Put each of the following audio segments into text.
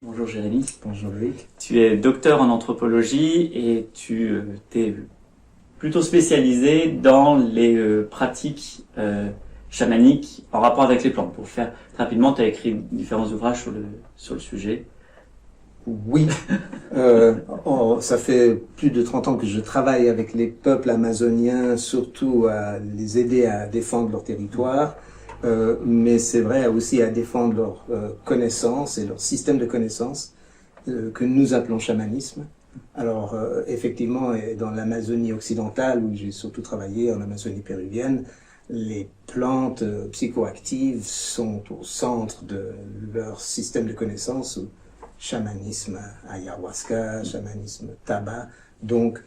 Bonjour Jérémy. Bonjour Loïc. Tu es docteur en anthropologie et tu t'es plutôt spécialisé dans les pratiques chamaniques en rapport avec les plantes. Pour faire très rapidement, tu as écrit différents ouvrages sur le sujet. Oui, ça fait plus de 30 ans que je travaille avec les peuples amazoniens, surtout à les aider à défendre leur territoire, mais c'est vrai aussi à défendre leurs connaissances et leur système de connaissances que nous appelons chamanisme. Alors effectivement, dans l'Amazonie occidentale, où j'ai surtout travaillé en Amazonie péruvienne, les plantes psychoactives sont au centre de leur système de connaissances. Chamanisme ayahuasca, chamanisme tabac. Donc,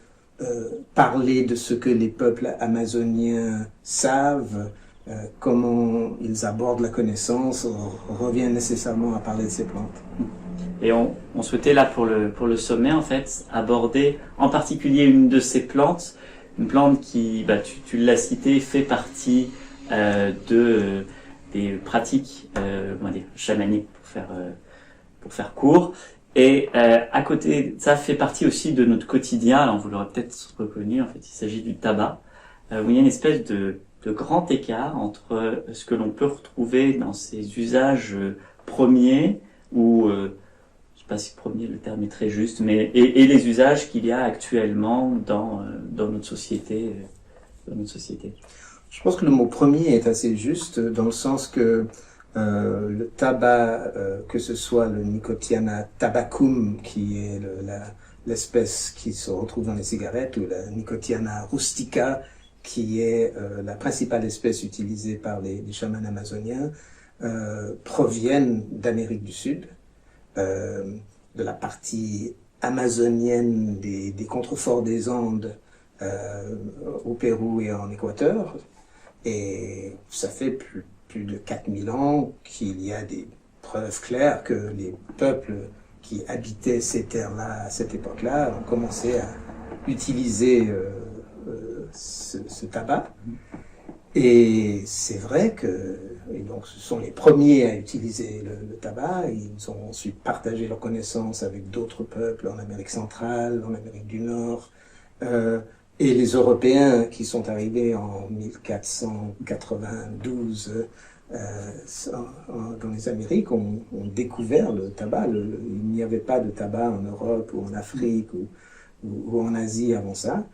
parler de ce que les peuples amazoniens savent, comment ils abordent la connaissance, revient nécessairement à parler de ces plantes. Et on souhaitait là pour le sommet en fait aborder en particulier une de ces plantes, une plante qui, tu l'as cité, fait partie des pratiques chamaniques pour faire court. Et à côté, ça fait partie aussi de notre quotidien. Alors vous l'aurez peut-être reconnu, en fait, il s'agit du tabac, où il y a une espèce de grand écart entre ce que l'on peut retrouver dans ces usages premiers, ou je sais pas si premier le terme est très juste, mais et les usages qu'il y a actuellement dans notre société, Je pense que le mot premier est assez juste, dans le sens que le tabac, que ce soit le Nicotiana tabacum, qui est l'espèce qui se retrouve dans les cigarettes, ou la Nicotiana rustica, qui est la principale espèce utilisée par les chamans amazoniens, proviennent d'Amérique du Sud, de la partie amazonienne des contreforts des Andes au Pérou et en Équateur. Et ça fait plus de 4000 ans qu'il y a des preuves claires que les peuples qui habitaient ces terres-là à cette époque-là ont commencé à utiliser ce tabac. Et c'est vrai que donc ce sont les premiers à utiliser le tabac. Ils ont ensuite partagé leurs connaissances avec d'autres peuples en Amérique centrale, en Amérique du Nord. Et les Européens qui sont arrivés en 1492 dans les Amériques ont découvert le tabac. Il n'y avait pas de tabac en Europe ou en Afrique ou en Asie avant ça.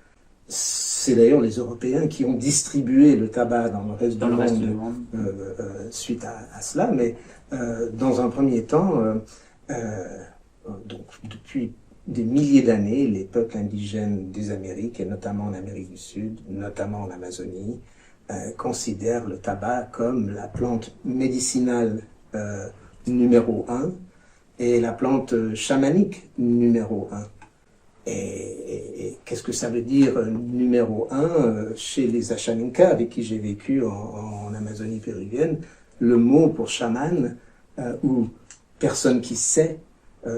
C'est d'ailleurs les Européens qui ont distribué le tabac dans le reste du monde suite à cela. Mais dans un premier temps, donc depuis des milliers d'années, les peuples indigènes des Amériques, et notamment en Amérique du Sud, notamment en Amazonie, considèrent le tabac comme la plante médicinale numéro 1 et la plante chamanique numéro 1. Et qu'est-ce que ça veut dire numéro 1 chez les Ashaninka, avec qui j'ai vécu en Amazonie péruvienne? Le mot pour chaman, ou personne qui sait,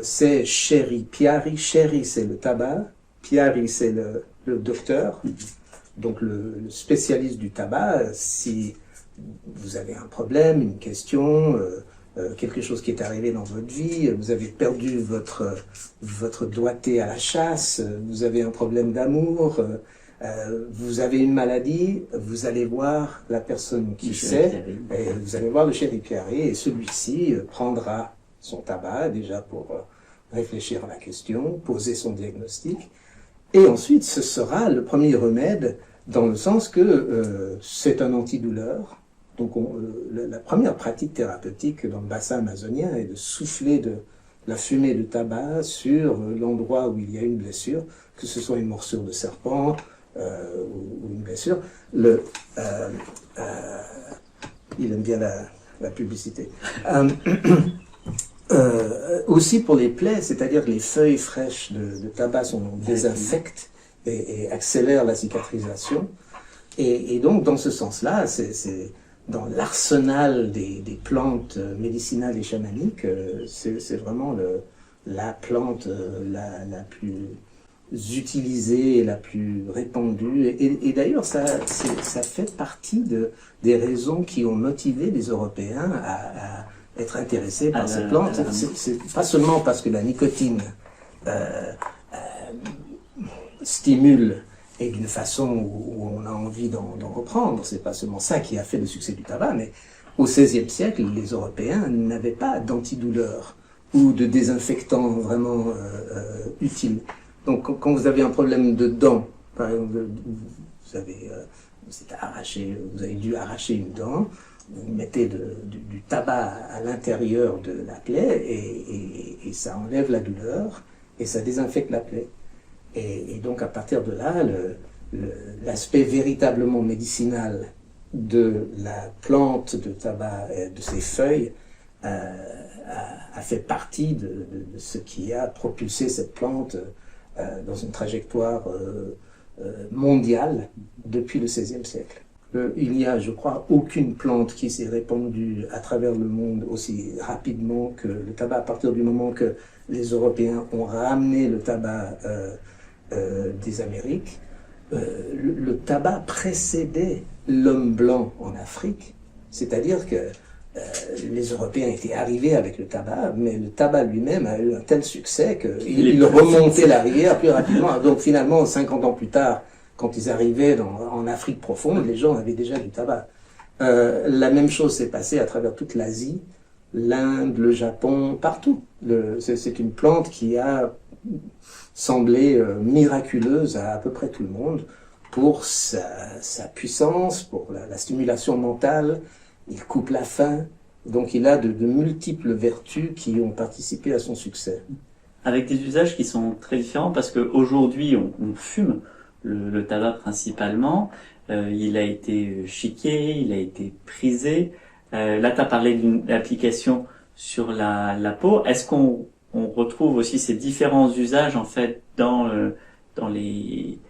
c'est Sheri Piari. Sheri, c'est le tabac. Piari, c'est le docteur, donc le spécialiste du tabac. Si vous avez un problème, une question, quelque chose qui est arrivé dans votre vie, vous avez perdu votre doigté à la chasse, vous avez un problème d'amour, vous avez une maladie, vous allez voir la personne qui sait, et vous allez voir le Sheri Piari, et celui-ci prendra son tabac, déjà pour réfléchir à la question, poser son diagnostic, et ensuite ce sera le premier remède, dans le sens que c'est un antidouleur. Donc la première pratique thérapeutique dans le bassin amazonien est de souffler de la fumée de tabac sur l'endroit où il y a une blessure, que ce soit une morsure de serpent ou une blessure. Il aime bien la publicité. Aussi pour les plaies, c'est-à-dire que les feuilles fraîches de tabac désinfectent et accélèrent la cicatrisation. Et donc, dans ce sens-là, c'est dans l'arsenal des plantes médicinales et chamaniques, c'est vraiment la plante la plus utilisée et la plus répandue. Et d'ailleurs, ça fait partie des raisons qui ont motivé les Européens à être intéressés par ces plantes. C'est pas seulement parce que la nicotine stimule et d'une façon où on a envie d'en reprendre. C'est pas seulement ça qui a fait le succès du tabac, mais au XVIe siècle, les Européens n'avaient pas d'antidouleur ou de désinfectant vraiment utile. Donc, quand vous avez un problème de dents, par exemple, vous avez dû arracher une dent, vous mettez du tabac à l'intérieur de la plaie et ça enlève la douleur et ça désinfecte la plaie. Et donc, à partir de là, l'aspect véritablement médicinal de la plante de tabac, de ses feuilles, a fait partie de ce qui a propulsé cette plante dans une trajectoire mondiale depuis le XVIe siècle. Il n'y a, je crois, aucune plante qui s'est répandue à travers le monde aussi rapidement que le tabac. À partir du moment que les Européens ont ramené le tabac des Amériques, le tabac précédait l'homme blanc en Afrique, c'est-à-dire que les Européens étaient arrivés avec le tabac, mais le tabac lui-même a eu un tel succès qu'il remontait la rivière plus rapidement. Donc finalement, 50 ans plus tard, quand ils arrivaient en Afrique profonde, les gens avaient déjà du tabac. La même chose s'est passée à travers toute l'Asie, l'Inde, le Japon, partout. C'est une plante qui a semblé miraculeuse à peu près tout le monde pour sa puissance, pour la stimulation mentale. Il coupe la faim, donc il a de multiples vertus qui ont participé à son succès. Avec des usages qui sont très différents, parce qu'aujourd'hui on fume le tabac principalement, il a été chiqué, il a été prisé. Là tu as parlé d'une application sur la peau. Est-ce qu'on retrouve aussi ces différents usages en fait dans les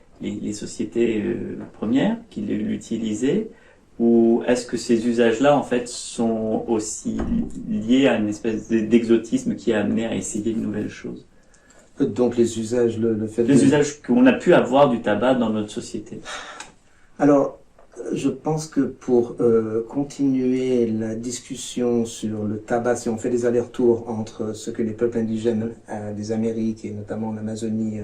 sociétés premières qui l'utilisaient? Ou est-ce que ces usages-là, en fait, sont aussi liés à une espèce d'exotisme qui a amené à essayer de nouvelles choses? Donc les usages, les usages qu'on a pu avoir du tabac dans notre société. Alors, je pense que pour continuer la discussion sur le tabac, si on fait des allers-retours entre ce que les peuples indigènes des Amériques et notamment en Amazonie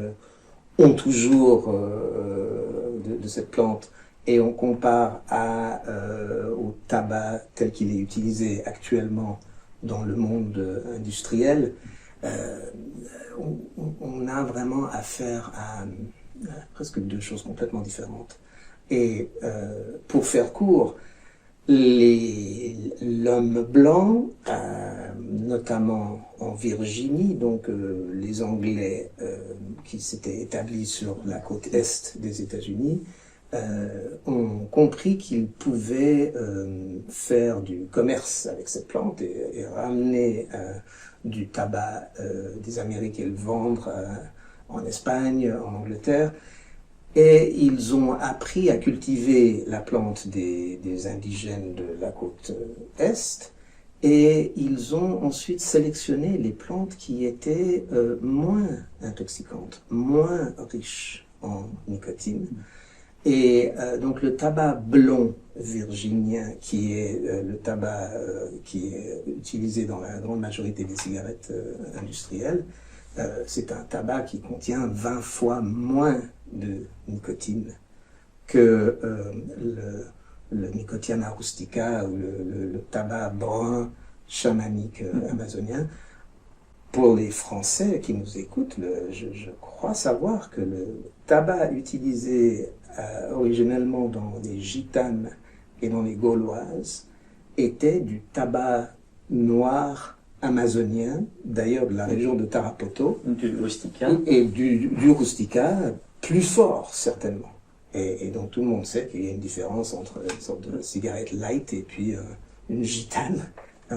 ont toujours de cette plante, et on compare au tabac tel qu'il est utilisé actuellement dans le monde industriel, on a vraiment affaire à presque deux choses complètement différentes. Et pour faire court, l'homme blanc, notamment en Virginie, donc les Anglais qui s'étaient établis sur la côte est des États-Unis, ont compris qu'ils pouvaient faire du commerce avec cette plante et ramener du tabac des Amériques et le vendre en Espagne, en Angleterre. Et ils ont appris à cultiver la plante des indigènes de la côte est, et ils ont ensuite sélectionné les plantes qui étaient moins intoxicantes, moins riches en nicotine. Et donc le tabac blond virginien, qui est le tabac qui est utilisé dans la grande majorité des cigarettes industrielles, c'est un tabac qui contient 20 fois moins de nicotine que le Nicotiana rustica ou le tabac brun chamanique amazonien. Pour les Français qui nous écoutent, je crois savoir que le tabac utilisé originellement dans les gitanes et dans les gauloises était du tabac noir amazonien, d'ailleurs de la région de Tarapoto. Du rustica. Et du rustica, plus fort certainement. Et donc tout le monde sait qu'il y a une différence entre une sorte de cigarette light et puis une gitane,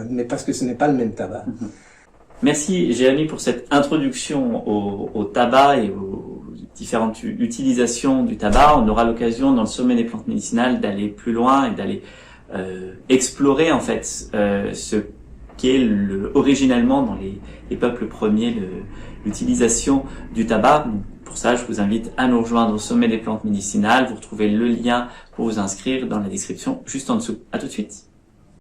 mais parce que ce n'est pas le même tabac. Merci Jérémy pour cette introduction au tabac et aux différentes utilisations du tabac. On aura l'occasion dans le sommet des plantes médicinales d'aller plus loin et d'aller explorer en fait ce qu'est originellement dans les peuples premiers l'utilisation du tabac. Pour ça, je vous invite à nous rejoindre au sommet des plantes médicinales. Vous retrouvez le lien pour vous inscrire dans la description juste en dessous. À tout de suite.